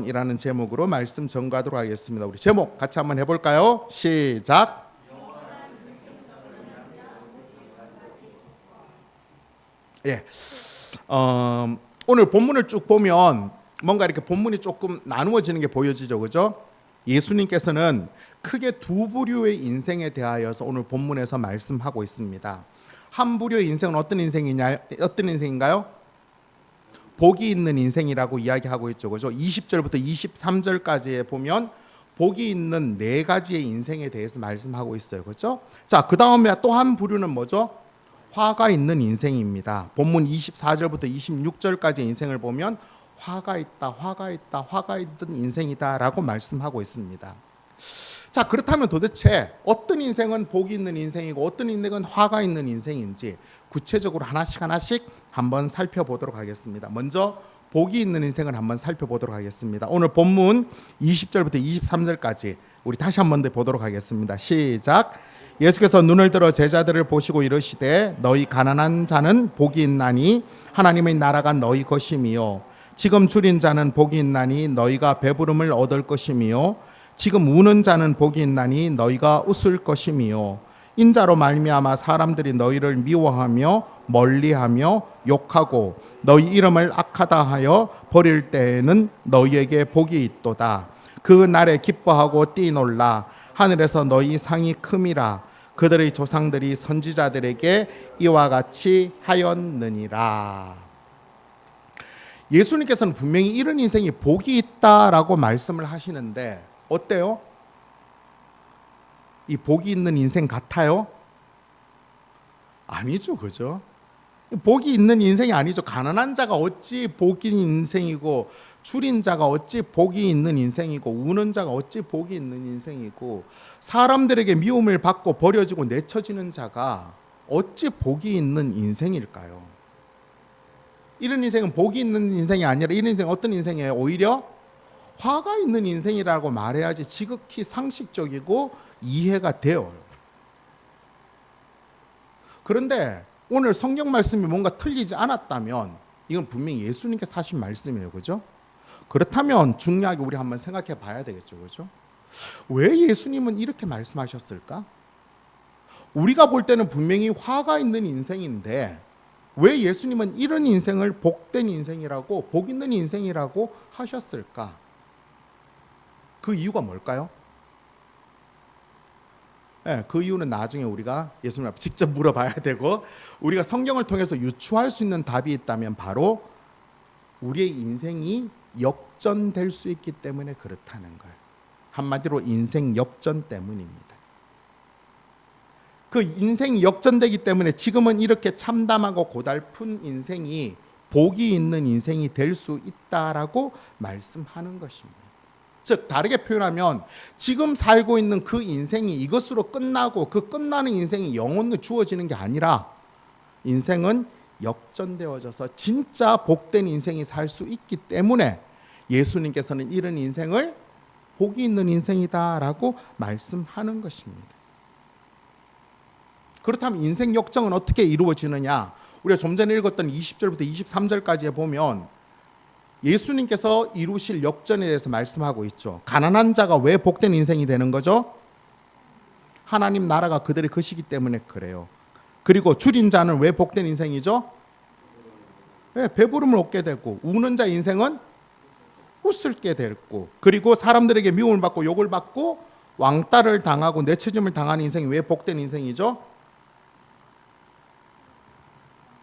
영원이라는 제목으로 말씀 전가하도록 하겠습니다. 우리 제목 같이 한번 해볼까요? 시작. 예. 오늘 본문을 쭉 보면 뭔가 이렇게 본문이 조금 나누어지는 게 보여지죠, 그죠? 예수님께서는 크게 두 부류의 인생에 대하여서 오늘 본문에서 말씀하고 있습니다. 한 부류의 인생은 어떤 인생인가요? 복이 있는 인생이라고 이야기하고 있죠, 그죠? 20절부터 23절까지에 보면 복이 있는 네 가지의 인생에 대해서 말씀하고 있어요, 그죠? 자, 그 다음에 또 한 부류는 뭐죠? 화가 있는 인생입니다. 본문 24절부터 26절까지의 인생을 보면 화가 있다, 화가 있다, 화가 있는 인생이다라고 말씀하고 있습니다. 자, 그렇다면 도대체 어떤 인생은 복이 있는 인생이고 어떤 인생은 화가 있는 인생인지 구체적으로 하나씩 한번 살펴보도록 하겠습니다. 먼저 복이 있는 인생을 한번 살펴보도록 하겠습니다. 오늘 본문 20절부터 23절까지 우리 다시 한번 더 보도록 하겠습니다. 시작. 예수께서 눈을 들어 제자들을 보시고 이르시되 너희 가난한 자는 복이 있나니 하나님의 나라가 너희 것이미요 지금 줄인 자는 복이 있나니 너희가 배부름을 얻을 것이미요 지금 우는 자는 복이 있나니 너희가 웃을 것이미요 인자로 말미암아 사람들이 너희를 미워하며 멀리하며 욕하고 너희 이름을 악하다 하여 버릴 때에는 너희에게 복이 있도다. 그 날에 기뻐하고 뛰놀라 하늘에서 너희 상이 큼이라. 그들의 조상들이 선지자들에게 이와 같이 하였느니라. 예수님께서는 분명히 이런 인생이 복이 있다라고 말씀을 하시는데 어때요? 이 복이 있는 인생 같아요? 아니죠, 그죠? 복이 있는 인생이 아니죠. 가난한 자가 어찌 복이 있는 인생이고 줄인 자가 어찌 복이 있는 인생이고 우는 자가 어찌 복이 있는 인생이고 사람들에게 미움을 받고 버려지고 내쳐지는 자가 어찌 복이 있는 인생일까요? 이런 인생은 복이 있는 인생이 아니라 이런 인생은 어떤 인생이에요? 오히려 화가 있는 인생이라고 말해야지 지극히 상식적이고 이해가 돼요. 그런데 오늘 성경 말씀이 뭔가 틀리지 않았다면 이건 분명히 예수님께서 하신 말씀이에요, 그죠? 그렇다면 중요하게 우리 한번 생각해 봐야 되겠죠, 그죠? 왜 예수님은 이렇게 말씀하셨을까? 우리가 볼 때는 분명히 화가 있는 인생인데 왜 예수님은 이런 인생을 복된 인생이라고 복 있는 인생이라고 하셨을까? 그 이유가 뭘까요? 네, 그 이유는 나중에 우리가 예수님 앞에 직접 물어봐야 되고 우리가 성경을 통해서 유추할 수 있는 답이 있다면 바로 우리의 인생이 역전될 수 있기 때문에 그렇다는 거예요. 한마디로 인생 역전 때문입니다. 그 인생이 역전되기 때문에 지금은 이렇게 참담하고 고달픈 인생이 복이 있는 인생이 될 수 있다라고 말씀하는 것입니다. 즉 다르게 표현하면 지금 살고 있는 그 인생이 이것으로 끝나고 그 끝나는 인생이 영원히 주어지는 게 아니라 인생은 역전되어져서 진짜 복된 인생이 살 수 있기 때문에 예수님께서는 이런 인생을 복이 있는 인생이다라고 말씀하는 것입니다. 그렇다면 인생 역정은 어떻게 이루어지느냐? 우리가 좀 전에 읽었던 20절부터 23절까지에 보면 예수님께서 이루실 역전에 대해서 말씀하고 있죠. 가난한 자가 왜 복된 인생이 되는 거죠? 하나님 나라가 그들의 것이기 때문에 그래요. 그리고 줄인 자는 왜 복된 인생이죠? 배부름을 얻게 되고 우는 자 인생은 웃을게 되고 그리고 사람들에게 미움을 받고 욕을 받고 왕따를 당하고 내쳐짐을 당하는 인생이 왜 복된 인생이죠?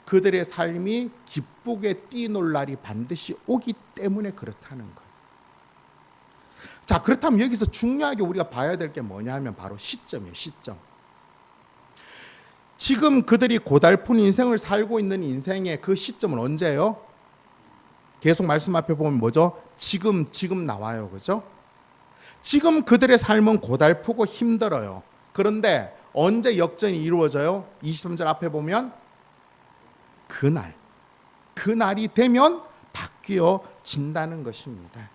그들의 삶이 기쁘게 뛰놀 날이 반드시 오기 때문에 그렇다는 거예요. 자, 그렇다면 여기서 중요하게 우리가 봐야 될 게 뭐냐 하면 바로 시점이에요. 시점. 지금 그들이 고달픈 인생을 살고 있는 인생의 그 시점은 언제예요? 계속 말씀 앞에 보면 뭐죠? 지금 나와요. 그죠? 지금 그들의 삶은 고달프고 힘들어요. 그런데 언제 역전이 이루어져요? 23절 앞에 보면 그날이 되면 바뀌어진다는 것입니다.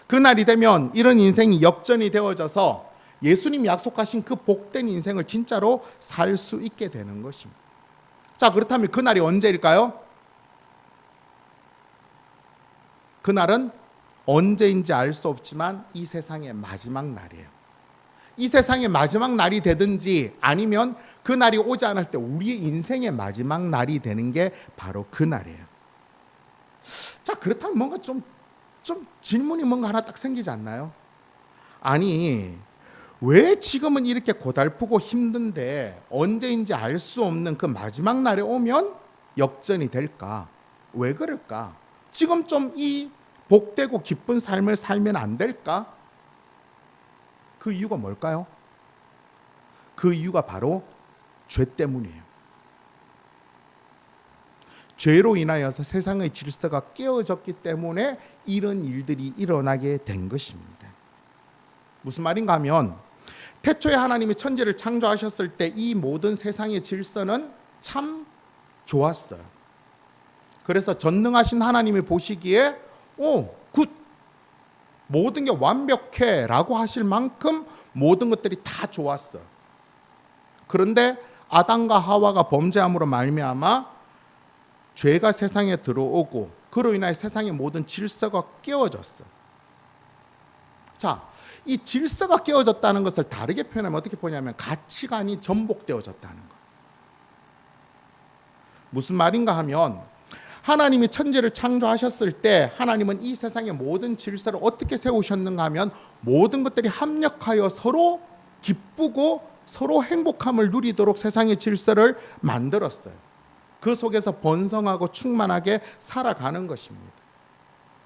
그날이 되면 이런 인생이 역전이 되어져서 예수님이 약속하신 그 복된 인생을 진짜로 살 수 있게 되는 것입니다. 자, 그렇다면 그날이 언제일까요? 그날은 언제인지 알 수 없지만 이 세상의 마지막 날이에요. 이 세상의 마지막 날이 되든지 아니면 그 날이 오지 않을 때 우리의 인생의 마지막 날이 되는 게 바로 그 날이에요. 자, 그렇다면 뭔가 좀 질문이 뭔가 하나 딱 생기지 않나요? 아니, 왜 지금은 이렇게 고달프고 힘든데 언제인지 알 수 없는 그 마지막 날에 오면 역전이 될까? 왜 그럴까? 지금 좀 이 복되고 기쁜 삶을 살면 안 될까? 그 이유가 뭘까요? 그 이유가 바로 죄 때문이에요. 죄로 인하여서 세상의 질서가 깨어졌기 때문에 이런 일들이 일어나게 된 것입니다. 무슨 말인가 하면 태초에 하나님이 천지를 창조하셨을 때 이 모든 세상의 질서는 참 좋았어요. 그래서 전능하신 하나님이 보시기에 굿, 모든 게 완벽해 라고 하실 만큼 모든 것들이 다 좋았어요. 그런데 아담과 하와가 범죄함으로 말미암아 죄가 세상에 들어오고 그로 인하여 세상의 모든 질서가 깨어졌어요. 자, 이 질서가 깨어졌다는 것을 다르게 표현하면 어떻게 보냐면 가치관이 전복되어졌다는 거예요. 무슨 말인가 하면 하나님이 천지를 창조하셨을 때 하나님은 이 세상의 모든 질서를 어떻게 세우셨는가 하면 모든 것들이 합력하여 서로 기쁘고 서로 행복함을 누리도록 세상의 질서를 만들었어요. 그 속에서 번성하고 충만하게 살아가는 것입니다.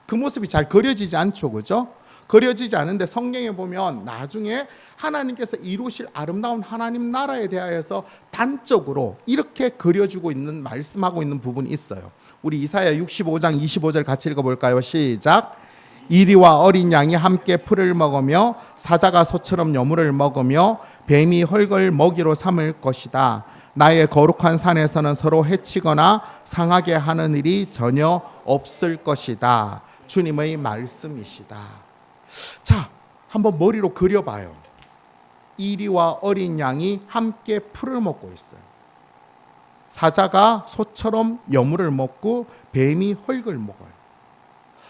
그 모습이 잘 그려지지 않죠, 그죠? 그려지지 않은데 성경에 보면 나중에 하나님께서 이루실 아름다운 하나님 나라에 대하여서 단적으로 이렇게 그려주고 있는, 말씀하고 있는 부분이 있어요. 우리 이사야 65장 25절 같이 읽어볼까요? 시작. 이리와 어린 양이 함께 풀을 먹으며 사자가 소처럼 여물을 먹으며 뱀이 헐걸 먹이로 삼을 것이다. 나의 거룩한 산에서는 서로 해치거나 상하게 하는 일이 전혀 없을 것이다. 주님의 말씀이시다. 자, 한번 머리로 그려봐요. 이리와 어린 양이 함께 풀을 먹고 있어요. 사자가 소처럼 여물을 먹고 뱀이 헐걸 먹어요.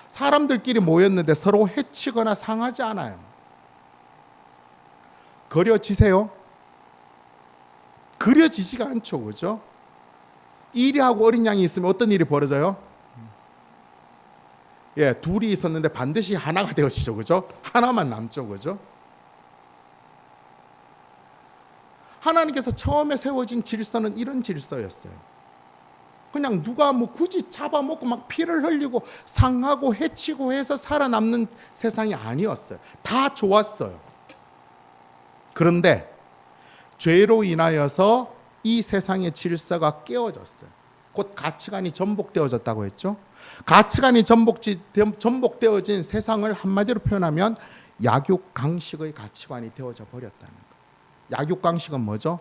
사람들끼리 모였는데 서로 해치거나 상하지 않아요. 그려지세요? 그려지지가 않죠, 그죠? 이리하고 어린 양이 있으면 어떤 일이 벌어져요? 예, 둘이 있었는데 반드시 하나가 되어지죠, 그죠? 하나만 남죠, 그죠? 하나님께서 처음에 세워진 질서는 이런 질서였어요. 그냥 누가 뭐 굳이 잡아먹고 막 피를 흘리고 상하고 해치고 해서 살아남는 세상이 아니었어요. 다 좋았어요. 그런데 죄로 인하여서 이 세상의 질서가 깨어졌어요. 곧 가치관이 전복되어졌다고 했죠. 가치관이 전복되어진 세상을 한마디로 표현하면 약육강식의 가치관이 되어져 버렸다는 거예요. 약육강식은 뭐죠?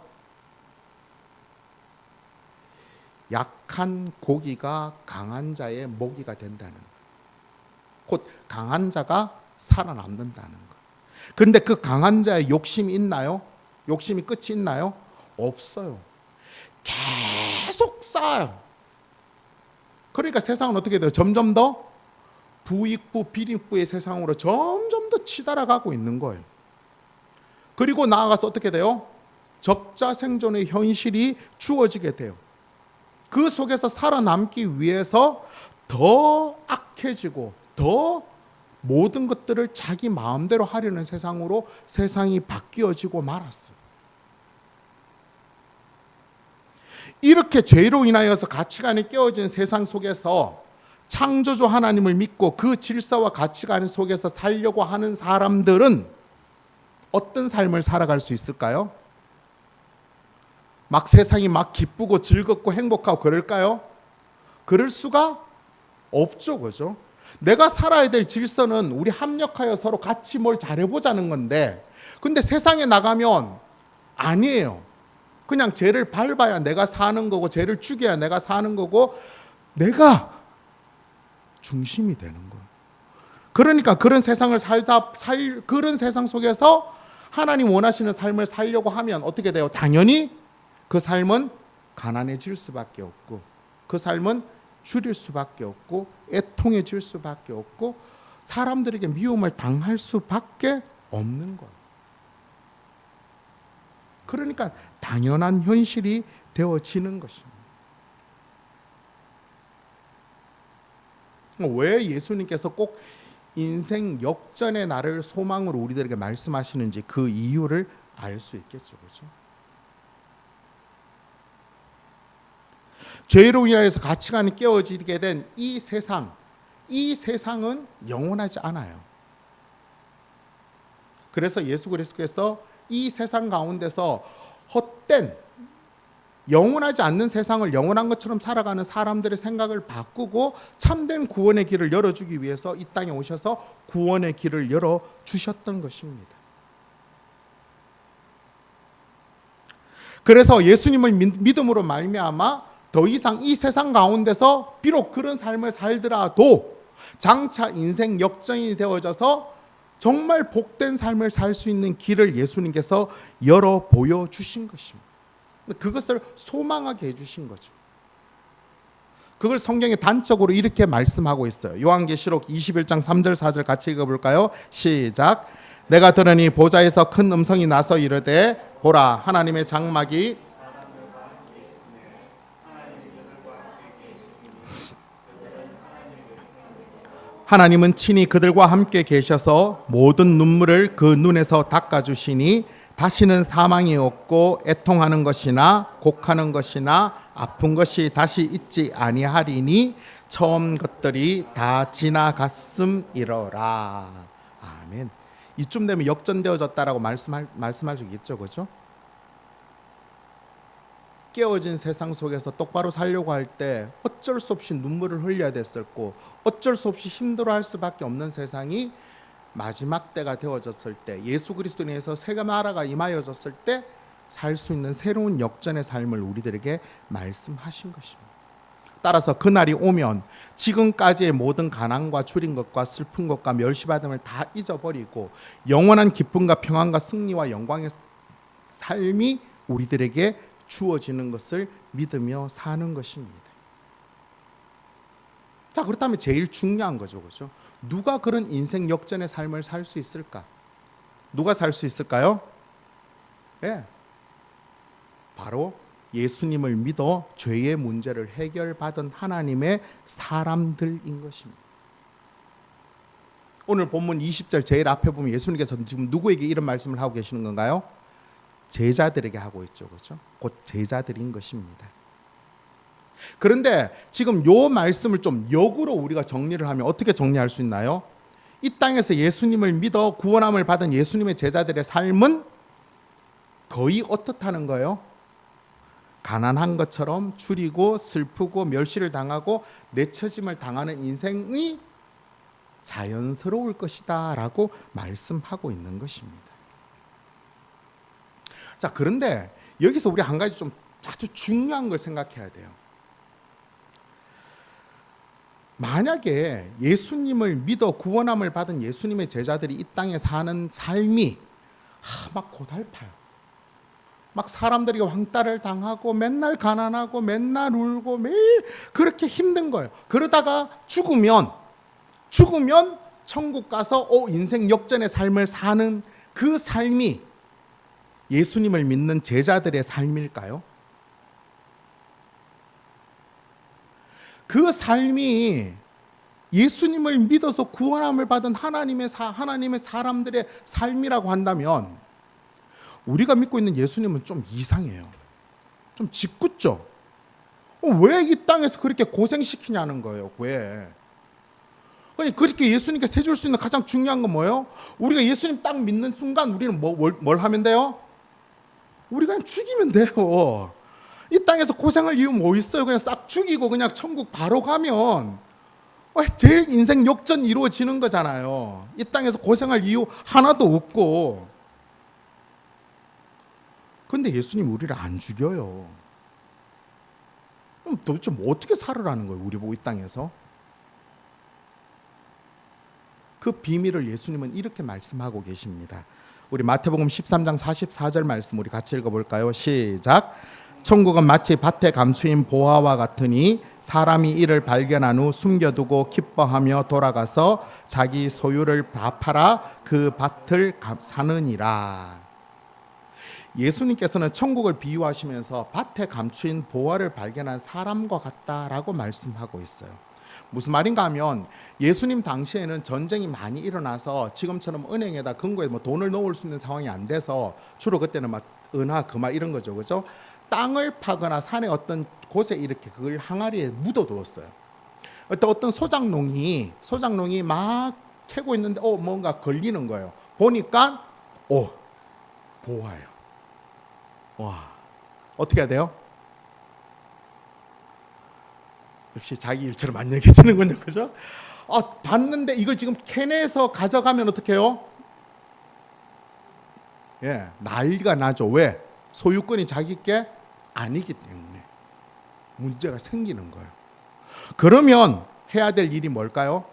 약한 고기가 강한 자의 먹이가 된다는 거예요. 곧 강한 자가 살아남는다는 거예요. 그런데 그 강한 자의 욕심이 있나요? 욕심이 끝이 있나요? 없어요. 계속 쌓아요. 그러니까 세상은 어떻게 돼요? 점점 더 부익부, 비익부의 세상으로 점점 더 치달아가고 있는 거예요. 그리고 나아가서 어떻게 돼요? 적자 생존의 현실이 주어지게 돼요. 그 속에서 살아남기 위해서 더 악해지고 더 모든 것들을 자기 마음대로 하려는 세상으로 세상이 바뀌어지고 말았어요. 이렇게 죄로 인하여서 가치관이 깨어진 세상 속에서 창조주 하나님을 믿고 그 질서와 가치관 속에서 살려고 하는 사람들은 어떤 삶을 살아갈 수 있을까요? 막 세상이 막 기쁘고 즐겁고 행복하고 그럴까요? 그럴 수가 없죠, 그죠? 내가 살아야 될 질서는 우리 합력하여 서로 같이 뭘 잘해보자는 건데, 근데 세상에 나가면 아니에요. 그냥 죄를 밟아야 내가 사는 거고, 죄를 죽여야 내가 사는 거고, 내가 중심이 되는 거예요. 그러니까 그런 세상을 그런 세상 속에서 하나님 원하시는 삶을 살려고 하면 어떻게 돼요? 당연히 그 삶은 가난해질 수밖에 없고, 그 삶은 줄일 수밖에 없고, 애통해질 수밖에 없고, 사람들에게 미움을 당할 수밖에 없는 거예요. 그러니까 당연한 현실이 되어지는 것입니다. 왜 예수님께서 꼭 인생 역전의 날을 소망으로 우리들에게 말씀하시는지 그 이유를 알 수 있겠죠. 그렇죠? 죄로 인하여서 가치관이 깨어지게 된 이 세상은 영원하지 않아요. 그래서 예수 그리스도께서 이 세상 가운데서 헛된 영원하지 않는 세상을 영원한 것처럼 살아가는 사람들의 생각을 바꾸고 참된 구원의 길을 열어주기 위해서 이 땅에 오셔서 구원의 길을 열어주셨던 것입니다. 그래서 예수님을 믿음으로 말미암아 더 이상 이 세상 가운데서 비록 그런 삶을 살더라도 장차 인생 역전이 되어져서 정말 복된 삶을 살 수 있는 길을 예수님께서 열어 보여주신 것입니다. 그것을 소망하게 해주신 거죠. 그걸 성경에 단적으로 이렇게 말씀하고 있어요. 요한계시록 21장 3절 4절 같이 읽어볼까요? 시작. 내가 들으니 보좌에서 큰 음성이 나서 이르되 보라 하나님의 장막이 하나님은 친히 그들과 함께 계셔서 모든 눈물을 그 눈에서 닦아주시니 다시는 사망이 없고 애통하는 것이나 곡하는 것이나 아픈 것이 다시 있지 아니하리니 처음 것들이 다 지나갔음이러라. 아멘. 이쯤 되면 역전되어졌다라고 말씀할 수 있겠죠, 그렇죠? 깨어진 세상 속에서 똑바로 살려고 할 때 어쩔 수 없이 눈물을 흘려야 됐었고 어쩔 수 없이 힘들어할 수밖에 없는 세상이 마지막 때가 되어졌을 때 예수 그리스도에 의해서 새 나라가 임하여졌을 때 살 수 있는 새로운 역전의 삶을 우리들에게 말씀하신 것입니다. 따라서 그날이 오면 지금까지의 모든 가난과 줄인 것과 슬픈 것과 멸시받음을 다 잊어버리고 영원한 기쁨과 평안과 승리와 영광의 삶이 우리들에게 주어지는 것을 믿으며 사는 것입니다. 자, 그렇다면 제일 중요한 거죠, 그렇죠? 누가 그런 인생 역전의 삶을 살 수 있을까? 누가 살 수 있을까요? 네, 바로 예수님을 믿어 죄의 문제를 해결받은 하나님의 사람들인 것입니다. 오늘 본문 20절 제일 앞에 보면 예수님께서 지금 누구에게 이런 말씀을 하고 계시는 건가요? 제자들에게 하고 있죠, 그렇죠? 곧 제자들인 것입니다. 그런데 지금 요 말씀을 좀 역으로 우리가 정리를 하면 어떻게 정리할 수 있나요? 이 땅에서 예수님을 믿어 구원함을 받은 예수님의 제자들의 삶은 거의 어떻다는 거예요? 가난한 것처럼 줄이고 슬프고 멸시를 당하고 내처짐을 당하는 인생이 자연스러울 것이다 라고 말씀하고 있는 것입니다. 자, 그런데 여기서 우리 한 가지 좀 아주 중요한 걸 생각해야 돼요. 만약에 예수님을 믿어 구원함을 받은 예수님의 제자들이 이 땅에 사는 삶이 막 고달파요. 막 사람들이 왕따를 당하고 맨날 가난하고 맨날 울고 매일 그렇게 힘든 거예요. 그러다가 죽으면 천국 가서 인생 역전의 삶을 사는 그 삶이 예수님을 믿는 제자들의 삶일까요? 그 삶이 예수님을 믿어서 구원함을 받은 하나님의 사람들의 삶이라고 한다면 우리가 믿고 있는 예수님은 좀 이상해요. 좀 짓궂죠? 왜 이 땅에서 그렇게 고생시키냐는 거예요. 왜? 아니, 그렇게 예수님께 해줄 수 있는 가장 중요한 건 뭐예요? 우리가 예수님 딱 믿는 순간 우리는 뭘 하면 돼요? 우리가 그냥 죽이면 돼요. 이 땅에서 고생할 이유 뭐 있어요? 그냥 싹 죽이고 그냥 천국 바로 가면 제일 인생 역전 이루어지는 거잖아요. 이 땅에서 고생할 이유 하나도 없고. 근데 예수님 우리를 안 죽여요. 그럼 도대체 뭐 어떻게 살으라는 거예요? 우리 보고 이 땅에서. 그 비밀을 예수님은 이렇게 말씀하고 계십니다. 우리 마태복음 13장 44절 말씀 우리 같이 읽어볼까요? 시작. 천국은 마치 밭에 감추인 보화와 같으니 사람이 이를 발견한 후 숨겨두고 기뻐하며 돌아가서 자기 소유를 다 팔아 그 밭을 사느니라. 예수님께서는 천국을 비유하시면서 밭에 감추인 보화를 발견한 사람과 같다라고 말씀하고 있어요. 무슨 말인가 하면 예수님 당시에는 전쟁이 많이 일어나서 지금처럼 은행에다 금고에 돈을 넣을 수 있는 상황이 안 돼서 주로 그때는 막 은하, 금화 이런 거죠, 그죠? 땅을 파거나 산의 어떤 곳에 이렇게 그걸 항아리에 묻어두었어요. 어떤 소장농이 막 캐고 있는데 뭔가 걸리는 거예요. 보니까 보화예요. 와, 어떻게 해야 돼요? 역시 자기 일처럼 안 얘기해주는군요, 그죠? 봤는데 이걸 지금 캐내서 가져가면 어떻게 해요? 예, 난리가 나죠. 왜? 소유권이 자기 게 아니기 때문에 문제가 생기는 거예요. 그러면 해야 될 일이 뭘까요?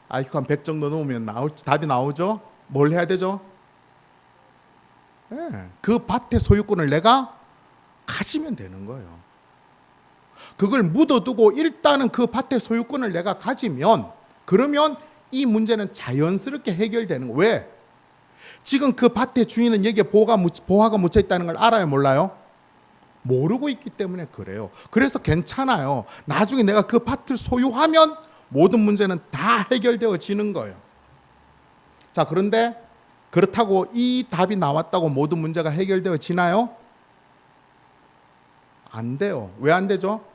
IQ 한 100 정도 넣으면 답이 나오죠? 뭘 해야 되죠? 예, 그 밭의 소유권을 내가 가지면 되는 거예요. 그걸 묻어두고 일단은 그 밭의 소유권을 내가 가지면 그러면 이 문제는 자연스럽게 해결되는 거예요. 왜? 지금 그 밭의 주인은 여기에 보화가 묻혀 있다는 걸 알아요, 몰라요? 모르고 있기 때문에 그래요. 그래서 괜찮아요. 나중에 내가 그 밭을 소유하면 모든 문제는 다 해결되어지는 거예요. 자, 그런데 그렇다고 이 답이 나왔다고 모든 문제가 해결되어지나요? 안 돼요. 왜 안 되죠?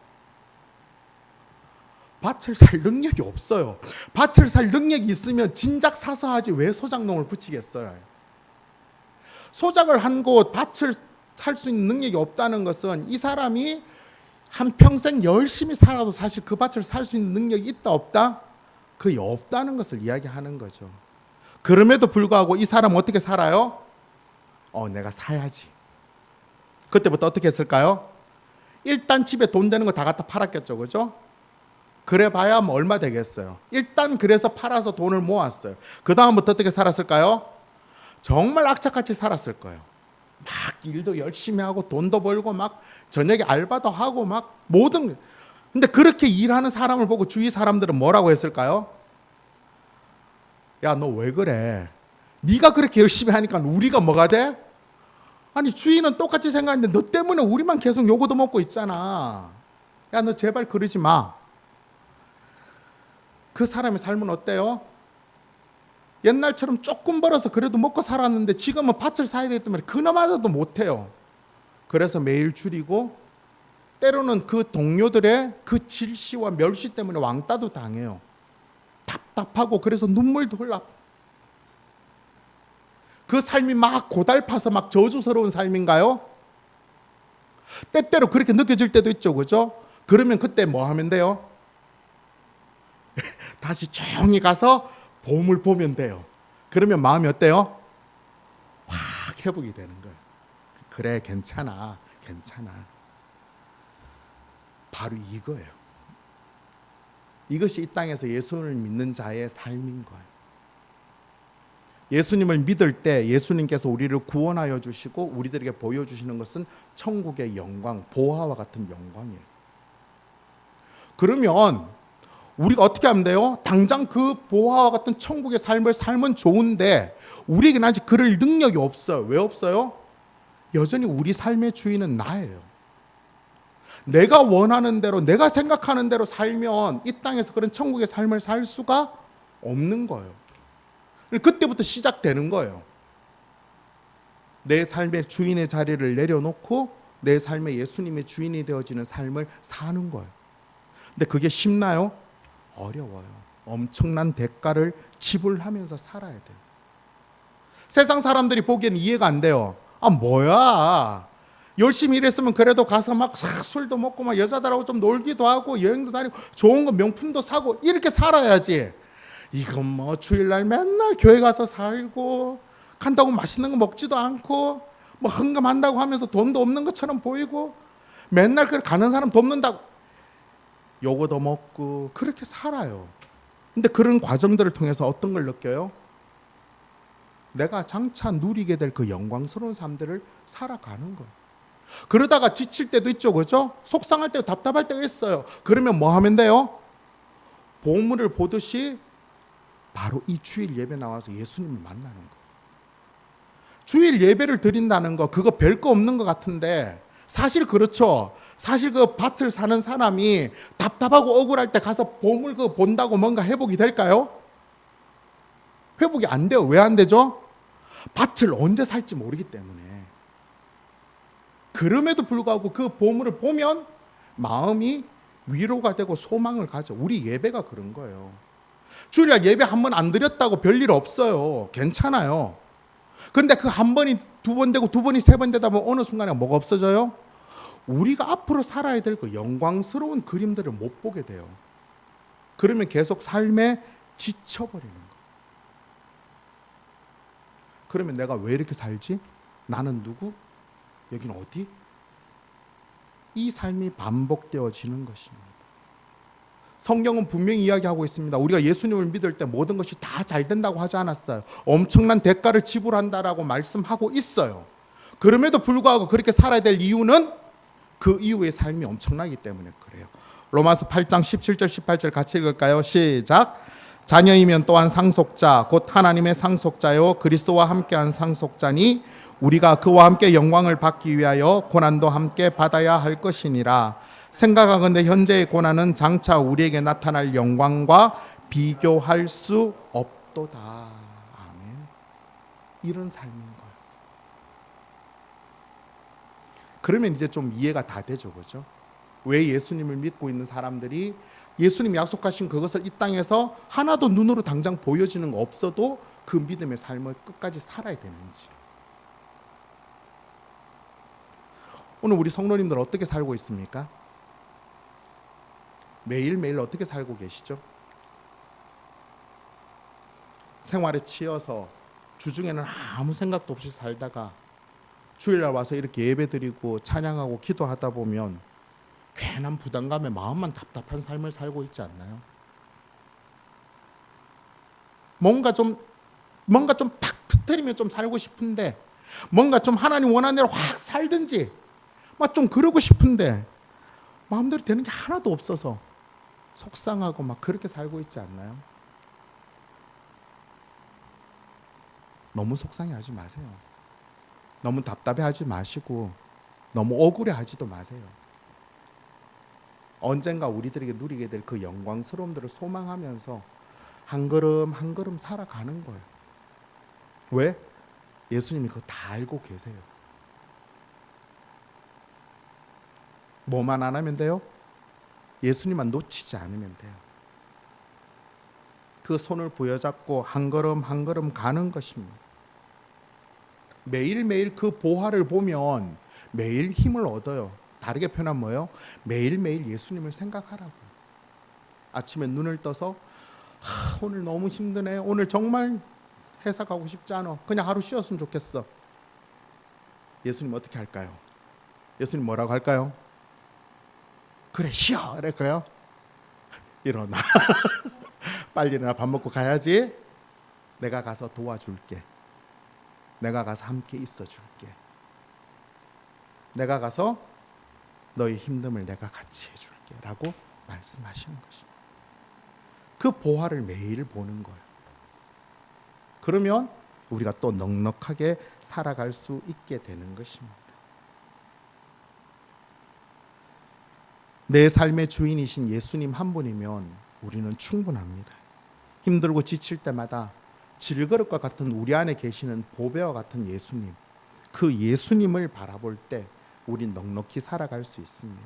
밭을 살 능력이 없어요. 밭을 살 능력이 있으면 진작 사서 하지 왜 소작농을 붙이겠어요? 소작을 한 곳 밭을 살 수 있는 능력이 없다는 것은 이 사람이 한평생 열심히 살아도 사실 그 밭을 살 수 있는 능력이 있다 없다? 그게 없다는 것을 이야기하는 거죠. 그럼에도 불구하고 이 사람은 어떻게 살아요? 내가 사야지. 그때부터 어떻게 했을까요? 일단 집에 돈 되는 거 다 갖다 팔았겠죠, 그죠? 그래 봐야 뭐 얼마 되겠어요. 일단 그래서 팔아서 돈을 모았어요. 그 다음부터 어떻게 살았을까요? 정말 악착같이 살았을 거예요. 막 일도 열심히 하고 돈도 벌고 막 저녁에 알바도 하고 막 모든. 근데 그렇게 일하는 사람을 보고 주위 사람들은 뭐라고 했을까요? 야, 너 왜 그래? 네가 그렇게 열심히 하니까 우리가 뭐가 돼? 아니, 주인은 똑같이 생각했는데 너 때문에 우리만 계속 요거도 먹고 있잖아. 야, 너 제발 그러지 마. 그 사람의 삶은 어때요? 옛날처럼 조금 벌어서 그래도 먹고 살았는데 지금은 밭을 사야 되기 때문에 그나마도 못해요. 그래서 매일 줄이고 때로는 그 동료들의 그 질시와 멸시 때문에 왕따도 당해요. 답답하고 그래서 눈물도 흘러. 그 삶이 막 고달파서 막 저주스러운 삶인가요? 때때로 그렇게 느껴질 때도 있죠, 그죠? 그러면 그때 뭐 하면 돼요? 다시 조용히 가서 봄을 보면 돼요. 그러면 마음이 어때요? 확 회복이 되는 거예요. 그래, 괜찮아. 바로 이거예요. 이것이 이 땅에서 예수님을 믿는 자의 삶인 거예요. 예수님을 믿을 때 예수님께서 우리를 구원하여 주시고 우리들에게 보여주시는 것은 천국의 영광, 보화와 같은 영광이에요. 그러면 우리가 어떻게 하면 돼요? 당장 그 보화와 같은 천국의 삶을 살면 좋은데 우리에게는 아직 그럴 능력이 없어요. 왜 없어요? 여전히 우리 삶의 주인은 나예요. 내가 원하는 대로, 내가 생각하는 대로 살면 이 땅에서 그런 천국의 삶을 살 수가 없는 거예요. 그때부터 시작되는 거예요. 내 삶의 주인의 자리를 내려놓고 내 삶의 예수님의 주인이 되어지는 삶을 사는 거예요. 근데 그게 쉽나요? 어려워요. 엄청난 대가를 지불하면서 살아야 돼요. 세상 사람들이 보기에는 이해가 안 돼요. 뭐야? 열심히 일했으면 그래도 가서 막 술도 먹고 막 여자들하고 좀 놀기도 하고 여행도 다니고 좋은 거 명품도 사고 이렇게 살아야지. 이건 뭐 주일날 맨날 교회 가서 살고 간다고 맛있는 거 먹지도 않고 뭐 헌금한다고 하면서 돈도 없는 것처럼 보이고 맨날 가는 사람 돕는다고 요거도 먹고 그렇게 살아요. 근데 그런 과정들을 통해서 어떤 걸 느껴요? 내가 장차 누리게 될 그 영광스러운 삶들을 살아가는 거예요. 그러다가 지칠 때도 있죠, 그죠? 속상할 때도 답답할 때가 있어요. 그러면 뭐 하면 돼요? 보물을 보듯이 바로 이 주일 예배 나와서 예수님을 만나는 거예요. 주일 예배를 드린다는 거, 그거 별거 없는 것 같은데 사실 그렇죠. 사실 그 밭을 사는 사람이 답답하고 억울할 때 가서 보물 그 본다고 뭔가 회복이 될까요? 회복이 안 돼요. 왜 안 되죠? 밭을 언제 살지 모르기 때문에. 그럼에도 불구하고 그 보물을 보면 마음이 위로가 되고 소망을 가져. 우리 예배가 그런 거예요. 주일날 예배 한 번 안 드렸다고 별일 없어요. 괜찮아요. 그런데 그 한 번이 두 번 되고 두 번이 세 번 되다 보면 어느 순간에 뭐가 없어져요? 우리가 앞으로 살아야 될 그 영광스러운 그림들을 못 보게 돼요. 그러면 계속 삶에 지쳐버리는 거예요. 그러면 내가 왜 이렇게 살지? 나는 누구? 여기는 어디? 이 삶이 반복되어지는 것입니다. 성경은 분명히 이야기하고 있습니다. 우리가 예수님을 믿을 때 모든 것이 다 잘 된다고 하지 않았어요. 엄청난 대가를 지불한다라고 말씀하고 있어요. 그럼에도 불구하고 그렇게 살아야 될 이유는 그 이후의 삶이 엄청나기 때문에 그래요. 로마서 8장 17절 18절 같이 읽을까요? 시작. 자녀이면 또한 상속자 곧 하나님의 상속자요 그리스도와 함께한 상속자니 우리가 그와 함께 영광을 받기 위하여 고난도 함께 받아야 할 것이니라. 생각하건대 현재의 고난은 장차 우리에게 나타날 영광과 비교할 수 없도다. 아멘. 이런 삶인 거예요. 그러면 이제 좀 이해가 다 되죠, 그죠? 왜 예수님을 믿고 있는 사람들이 예수님이 약속하신 그것을 이 땅에서 하나도 눈으로 당장 보여지는 거 없어도 그 믿음의 삶을 끝까지 살아야 되는지. 오늘 우리 성도님들 어떻게 살고 있습니까? 매일매일 어떻게 살고 계시죠? 생활에 치여서 주중에는 아무 생각도 없이 살다가 주일날 와서 이렇게 예배드리고 찬양하고 기도하다 보면 괜한 부담감에 마음만 답답한 삶을 살고 있지 않나요? 뭔가 좀 팍 터뜨리면 좀 살고 싶은데 뭔가 좀 하나님 원하는 대로 확 살든지 막 좀 그러고 싶은데 마음대로 되는 게 하나도 없어서 속상하고 막 그렇게 살고 있지 않나요? 너무 속상해하지 마세요. 너무 답답해하지 마시고 너무 억울해하지도 마세요. 언젠가 우리들에게 누리게 될 그 영광스러움들을 소망하면서 한 걸음 한 걸음 살아가는 거예요. 왜? 예수님이 그거 다 알고 계세요. 뭐만 안 하면 돼요? 예수님만 놓치지 않으면 돼요. 그 손을 부여잡고 한 걸음 한 걸음 가는 것입니다. 매일매일 그 보화를 보면 매일 힘을 얻어요. 다르게 표현하면 뭐예요? 매일매일 예수님을 생각하라고. 아침에 눈을 떠서 오늘 너무 힘드네. 오늘 정말 회사 가고 싶지 않아. 그냥 하루 쉬었으면 좋겠어. 예수님 어떻게 할까요? 예수님 뭐라고 할까요? 그래 쉬어. 그래요? 일어나. 빨리 일어나. 밥 먹고 가야지. 내가 가서 도와줄게. 내가 가서 함께 있어줄게. 내가 가서 너의 힘듦을 내가 같이 해줄게 라고 말씀하시는 것입니다. 그 보화를 매일 보는 거예요. 그러면 우리가 또 넉넉하게 살아갈 수 있게 되는 것입니다. 내 삶의 주인이신 예수님 한 분이면 우리는 충분합니다. 힘들고 지칠 때마다 질그릇과 같은 우리 안에 계시는 보배와 같은 예수님, 그 예수님을 바라볼 때 우린 넉넉히 살아갈 수 있습니다.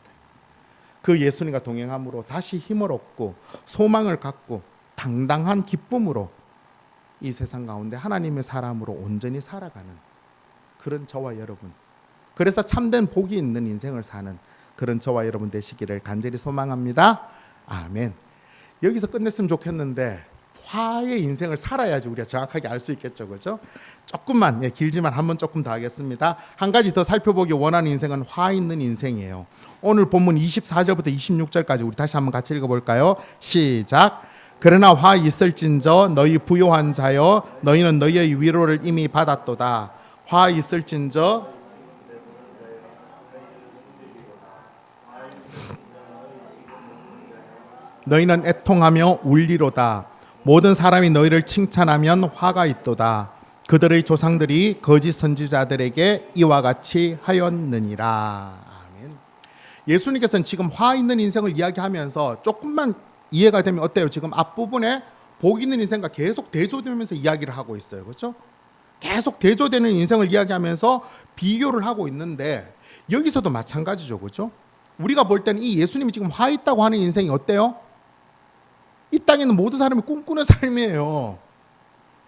그 예수님과 동행함으로 다시 힘을 얻고 소망을 갖고 당당한 기쁨으로 이 세상 가운데 하나님의 사람으로 온전히 살아가는 그런 저와 여러분, 그래서 참된 복이 있는 인생을 사는 그런 저와 여러분 되시기를 간절히 소망합니다. 아멘. 여기서 끝냈으면 좋겠는데 화의 인생을 살아야지 우리가 정확하게 알 수 있겠죠, 그렇죠? 조금만 길지만 한번 조금 더 하겠습니다. 한 가지 더 살펴보기 원하는 인생은 화 있는 인생이에요. 오늘 본문 24절부터 26절까지 우리 다시 한번 같이 읽어볼까요? 시작. 그러나 화 있을진저 너희 부요한 자여 너희는 너희의 위로를 이미 받았도다. 화 있을진저 너희는 애통하며 울리로다. 모든 사람이 너희를 칭찬하면 화가 있도다. 그들의 조상들이 거짓 선지자들에게 이와 같이 하였느니라. 아멘. 예수님께서는 지금 화 있는 인생을 이야기하면서 조금만 이해가 되면 어때요? 지금 앞부분에 복 있는 인생과 계속 대조되면서 이야기를 하고 있어요. 그렇죠? 계속 대조되는 인생을 이야기하면서 비교를 하고 있는데 여기서도 마찬가지죠. 그렇죠? 우리가 볼 때는 이 예수님이 지금 화 있다고 하는 인생이 어때요? 이 땅에 있는 모든 사람이 꿈꾸는 삶이에요.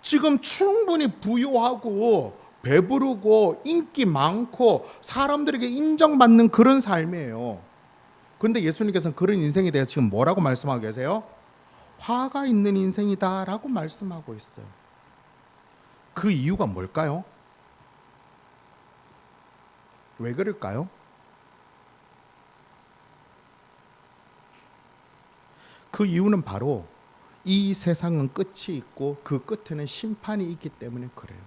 지금 충분히 부유하고 배부르고 인기 많고 사람들에게 인정받는 그런 삶이에요. 그런데 예수님께서는 그런 인생에 대해서 지금 뭐라고 말씀하고 계세요? 화가 있는 인생이다라고 말씀하고 있어요. 그 이유가 뭘까요? 왜 그럴까요? 그 이유는 바로 이 세상은 끝이 있고 그 끝에는 심판이 있기 때문에 그래요.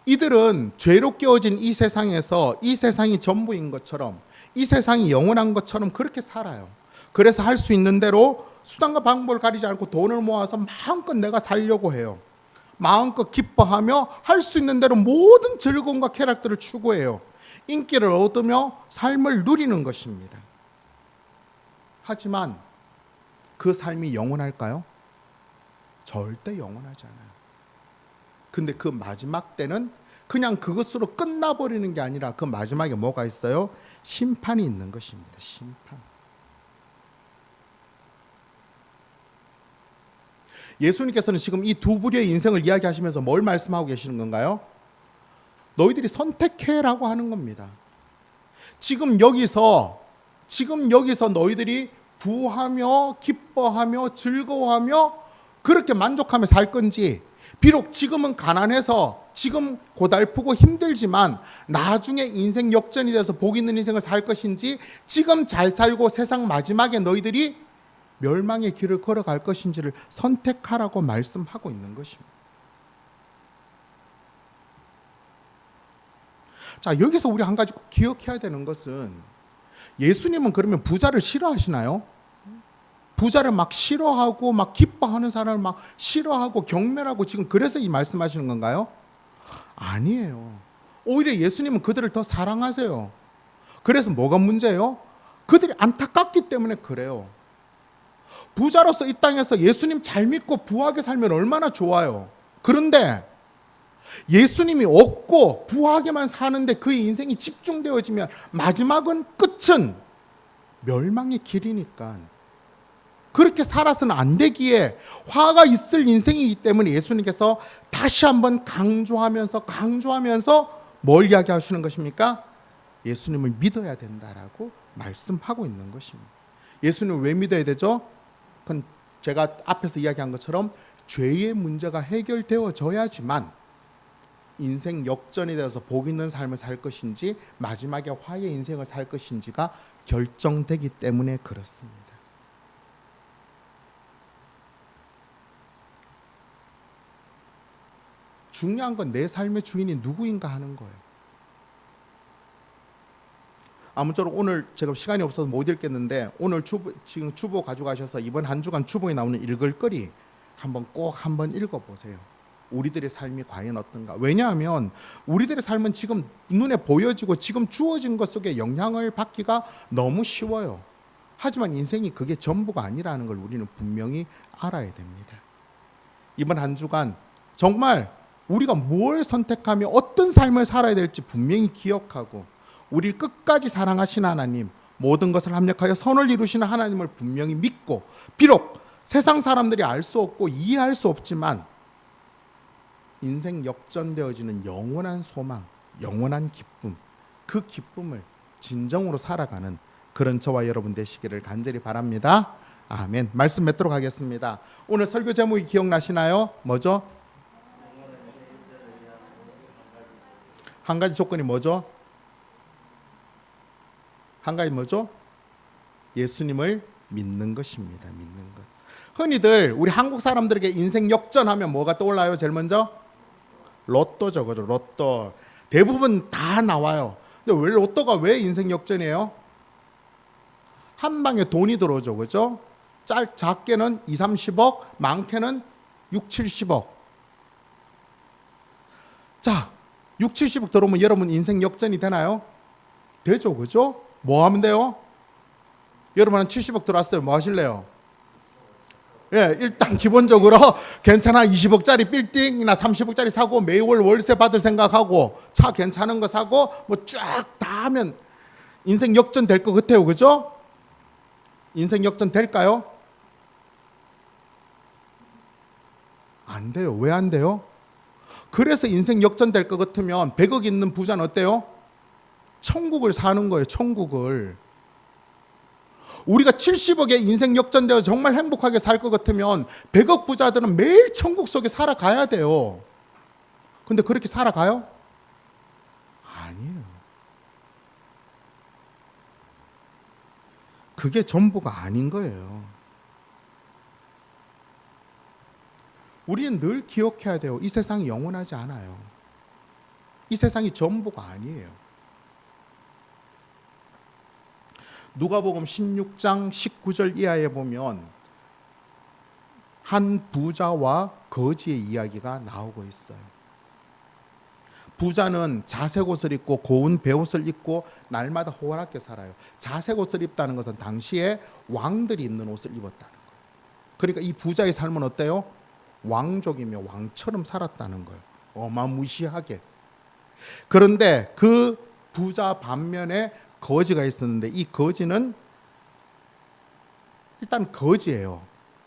이들은 죄로 깨어진 이 세상에서 이 세상이 전부인 것처럼 이 세상이 영원한 것처럼 그렇게 살아요. 그래서 할 수 있는 대로 수단과 방법을 가리지 않고 돈을 모아서 마음껏 내가 살려고 해요. 마음껏 기뻐하며 할 수 있는 대로 모든 즐거움과 쾌락들을 추구해요. 인기를 얻으며 삶을 누리는 것입니다. 하지만 그 삶이 영원할까요? 절대 영원하지 않아요. 근데 그 마지막 때는 그냥 그것으로 끝나버리는 게 아니라 그 마지막에 뭐가 있어요? 심판이 있는 것입니다. 심판. 예수님께서는 지금 이 두 부류의 인생을 이야기하시면서 뭘 말씀하고 계시는 건가요? 너희들이 선택해라고 하는 겁니다. 지금 여기서 너희들이 부하며 기뻐하며 즐거워하며 그렇게 만족하며 살 건지, 비록 지금은 가난해서 지금 고달프고 힘들지만 나중에 인생 역전이 돼서 복 있는 인생을 살 것인지, 지금 잘 살고 세상 마지막에 너희들이 멸망의 길을 걸어갈 것인지를 선택하라고 말씀하고 있는 것입니다. 자, 여기서 우리 한 가지 꼭 기억해야 되는 것은, 예수님은 그러면 부자를 싫어하시나요? 부자를 막 싫어하고 막 기뻐하는 사람을 막 싫어하고 경멸하고 지금 그래서 이 말씀하시는 건가요? 아니에요. 오히려 예수님은 그들을 더 사랑하세요. 그래서 뭐가 문제예요? 그들이 안타깝기 때문에 그래요. 부자로서 이 땅에서 예수님 잘 믿고 부하게 살면 얼마나 좋아요. 그런데 예수님이 없고 부하게만 사는데 그 인생이 집중되어지면 마지막은 끝은 멸망의 길이니까 그렇게 살아서는 안 되기에 화가 있을 인생이기 때문에 예수님께서 다시 한번 강조하면서 뭘 이야기하시는 것입니까? 예수님을 믿어야 된다라고 말씀하고 있는 것입니다. 예수님을 왜 믿어야 되죠? 그건 제가 앞에서 이야기한 것처럼 죄의 문제가 해결되어져야지만 인생 역전이 되어서 복 있는 삶을 살 것인지 마지막에 화의 인생을 살 것인지가 결정되기 때문에 그렇습니다. 중요한 건 내 삶의 주인이 누구인가 하는 거예요. 아무쪼록 오늘 제가 시간이 없어서 못 읽겠는데 오늘 지금 주보 가져가셔서 이번 한 주간 주보에 나오는 읽을 거리 꼭 한번 읽어보세요. 우리들의 삶이 과연 어떤가? 왜냐하면 우리들의 삶은 지금 눈에 보여지고 지금 주어진 것 속에 영향을 받기가 너무 쉬워요. 하지만 인생이 그게 전부가 아니라는 걸 우리는 분명히 알아야 됩니다. 이번 한 주간 정말 우리가 뭘 선택하며 어떤 삶을 살아야 될지 분명히 기억하고 우리를 끝까지 사랑하시는 하나님, 모든 것을 합력하여 선을 이루시는 하나님을 분명히 믿고, 비록 세상 사람들이 알 수 없고 이해할 수 없지만 인생 역전되어지는 영원한 소망, 영원한 기쁨, 그 기쁨을 진정으로 살아가는 그런 저와 여러분 되시기를 간절히 바랍니다. 아멘. 말씀 맺도록 하겠습니다. 오늘 설교 제목이 기억나시나요? 뭐죠? 한 가지 조건이 뭐죠? 한 가지 뭐죠? 예수님을 믿는 것입니다. 믿는 것. 흔히들 우리 한국 사람들에게 인생 역전하면 뭐가 떠올라요? 제일 먼저 로또죠, 그죠? 로또. 대부분 다 나와요. 근데 왜 로또가 왜 인생 역전이에요? 한 방에 돈이 들어오죠, 그죠? 작게는 2, 30억, 많게는 6, 70억. 자, 6, 70억 들어오면 여러분 인생 역전이 되나요? 되죠, 그죠? 뭐 하면 돼요? 여러분은 70억 들어왔어요. 뭐 하실래요? 예, 일단 기본적으로 괜찮아 20억짜리 빌딩이나 30억짜리 사고 매월 월세 받을 생각하고 차 괜찮은 거 사고 뭐 쫙 다 하면 인생 역전 될 것 같아요. 그죠? 인생 역전 될까요? 안 돼요. 왜 안 돼요? 그래서 인생 역전 될 것 같으면 100억 있는 부자는 어때요? 천국을 사는 거예요. 천국을. 우리가 70억에 인생 역전되어 정말 행복하게 살 것 같으면 100억 부자들은 매일 천국 속에 살아가야 돼요. 근데 그렇게 살아가요? 아니에요. 그게 전부가 아닌 거예요. 우리는 늘 기억해야 돼요. 이 세상이 영원하지 않아요. 이 세상이 전부가 아니에요. 누가복음 16장 19절 이하에 보면 한 부자와 거지의 이야기가 나오고 있어요. 부자는 자색 옷을 입고 고운 베옷을 입고 날마다 호화롭게 살아요. 자색 옷을 입다는 것은 당시에 왕들이 입는 옷을 입었다는 거예요. 그러니까 이 부자의 삶은 어때요? 왕족이며 왕처럼 살았다는 거예요. 어마무시하게. 그런데 그 부자 반면에 거지가 있었는데 이 거지는 일단 거지예요.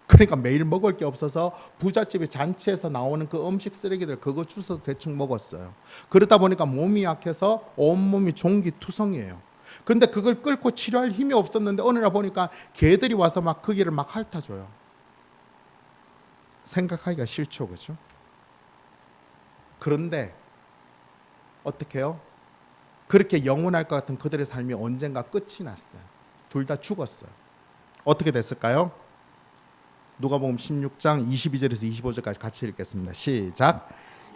그러니까 매일 먹을 게 없어서 부잣집의 잔치에서 나오는 그 음식 쓰레기들 그거 주워서 대충 먹었어요. 그러다 보니까 몸이 약해서 온몸이 종기투성이에요. 근데 그걸 끓고 치료할 힘이 없었는데 어느 날 보니까 개들이 와서 막 그 길을 막 핥아줘요. 생각하기가 싫죠, 그죠? 그런데 어떻게 해요? 그렇게 영원할 것 같은 그들의 삶이 언젠가 끝이 났어요. 둘 다 죽었어요. 어떻게 됐을까요? 누가복음 16장 22절에서 25절까지 같이 읽겠습니다. 시작.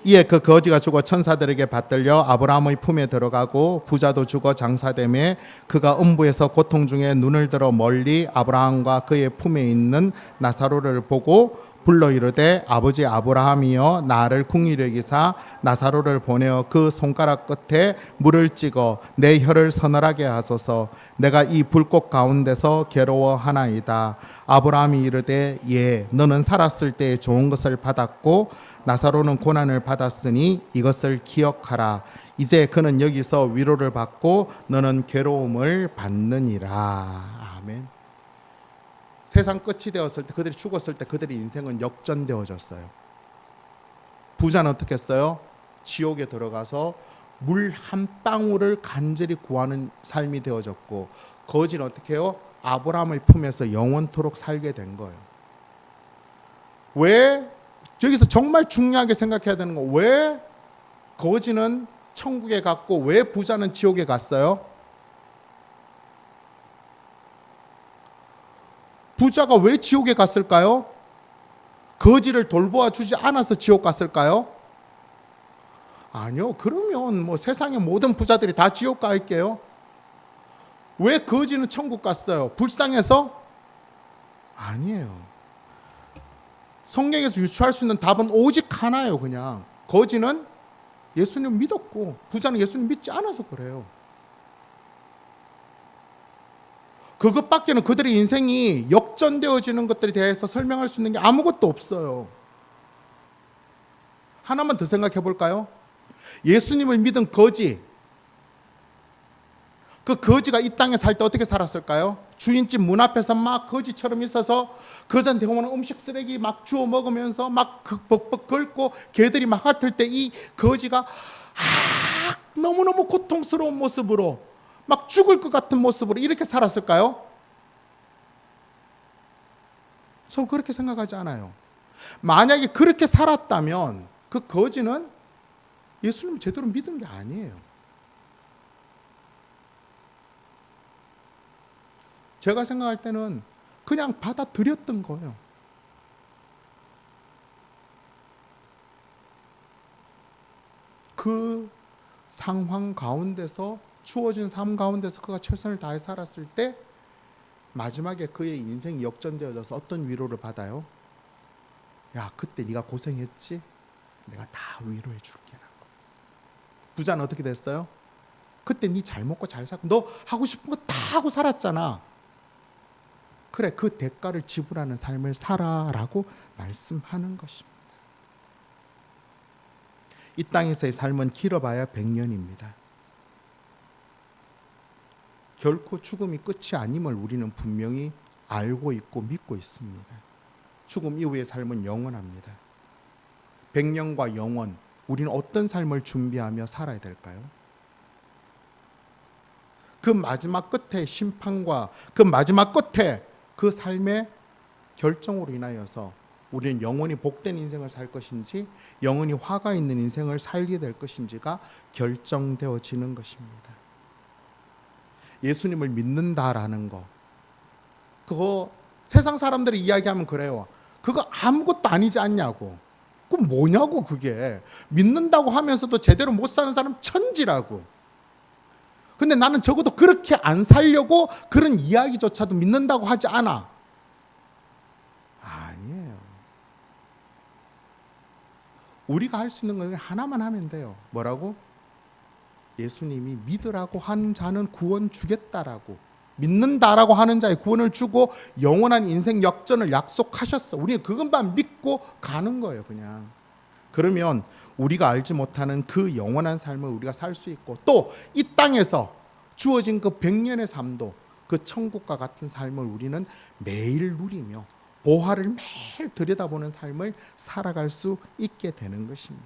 이에 그 거지가 죽어 천사들에게 받들려 아브라함의 품에 들어가고 부자도 죽어 장사되매 그가 음부에서 고통 중에 눈을 들어 멀리 아브라함과 그의 품에 있는 나사로를 보고 불러 이르되 아버지 아브라함이여 나를 궁일히 여기사 나사로를 보내어 그 손가락 끝에 물을 찍어 내 혀를 서늘하게 하소서 내가 이 불꽃 가운데서 괴로워하나이다. 아브라함이 이르되 예 너는 살았을 때 좋은 것을 받았고 나사로는 고난을 받았으니 이것을 기억하라. 이제 그는 여기서 위로를 받고 너는 괴로움을 받느니라. 아멘. 세상 끝이 되었을 때 그들이 죽었을 때 그들의 인생은 역전되어졌어요. 부자는 어떻게 했어요? 지옥에 들어가서 물 한 방울을 간절히 구하는 삶이 되어졌고 거지는 어떻게 해요? 아브라함의 품에서 영원토록 살게 된 거예요. 왜? 여기서 정말 중요하게 생각해야 되는 거, 왜 거지는 천국에 갔고 왜 부자는 지옥에 갔어요? 부자가 왜 지옥에 갔을까요? 거지를 돌보아 주지 않아서 지옥 갔을까요? 아니요. 그러면 뭐 세상의 모든 부자들이 다 지옥 가 있게요. 왜 거지는 천국 갔어요? 불쌍해서? 아니에요. 성경에서 유추할 수 있는 답은 오직 하나예요. 그냥 거지는 예수님 믿었고 부자는 예수님 믿지 않아서 그래요. 그것밖에는 그들의 인생이 역전되어지는 것들에 대해서 설명할 수 있는 게 아무것도 없어요. 하나만 더 생각해 볼까요? 예수님을 믿은 거지, 그 거지가 이 땅에 살 때 어떻게 살았을까요? 주인집 문 앞에서 막 거지처럼 있어서 거지한테 오는 음식 쓰레기 막 주워 먹으면서 막 벅벅 긁고 개들이 막 핥을 때 이 거지가 너무너무 고통스러운 모습으로 막 죽을 것 같은 모습으로 이렇게 살았을까요? 저는 그렇게 생각하지 않아요. 만약에 그렇게 살았다면 그 거지는 예수님을 제대로 믿은 게 아니에요. 제가 생각할 때는 그냥 받아들였던 거예요. 그 상황 가운데서, 주어진 삶 가운데서 그가 최선을 다해 살았을 때 마지막에 그의 인생이 역전되어져서 어떤 위로를 받아요? 야, 그때 네가 고생했지? 내가 다 위로해 줄게라고. 부자는 어떻게 됐어요? 그때 네 잘 먹고 잘 살고 너 하고 싶은 거 다 하고 살았잖아. 그래, 그 대가를 지불하는 삶을 살아라고 말씀하는 것입니다. 이 땅에서의 삶은 길어봐야 100년입니다. 결코 죽음이 끝이 아님을 우리는 분명히 알고 있고 믿고 있습니다. 죽음 이후의 삶은 영원합니다. 100년과 영원, 우리는 어떤 삶을 준비하며 살아야 될까요? 그 마지막 끝에 심판과 그 마지막 끝에 그 삶의 결정으로 인하여서 우리는 영원히 복된 인생을 살 것인지 영원히 화가 있는 인생을 살게 될 것인지가 결정되어지는 것입니다. 예수님을 믿는다라는 거, 그거 세상 사람들이 이야기하면 그래요. 그거 아무것도 아니지 않냐고. 그럼 뭐냐고. 그게 믿는다고 하면서도 제대로 못 사는 사람 천지라고. 근데 나는 적어도 그렇게 안 살려고 그런 이야기조차도 믿는다고 하지 않아. 아니에요. 우리가 할 수 있는 건 하나만 하면 돼요. 뭐라고? 예수님이 믿으라고 하는 자는 구원 주겠다라고, 믿는다라고 하는 자의 구원을 주고 영원한 인생 역전을 약속하셨어. 우리는 그것만 믿고 가는 거예요. 그냥. 그러면 우리가 알지 못하는 그 영원한 삶을 우리가 살 수 있고, 또 이 땅에서 주어진 그 100년의 삶도 그 천국과 같은 삶을 우리는 매일 누리며 보화를 매일 들여다보는 삶을 살아갈 수 있게 되는 것입니다.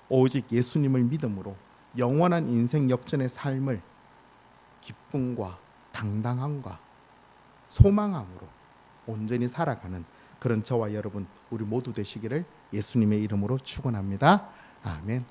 오직 예수님을 믿음으로 영원한 인생 역전의 삶을 기쁨과 당당함과 소망함으로 온전히 살아가는 그런 저와 여러분 우리 모두 되시기를 예수님의 이름으로 축원합니다. 아멘.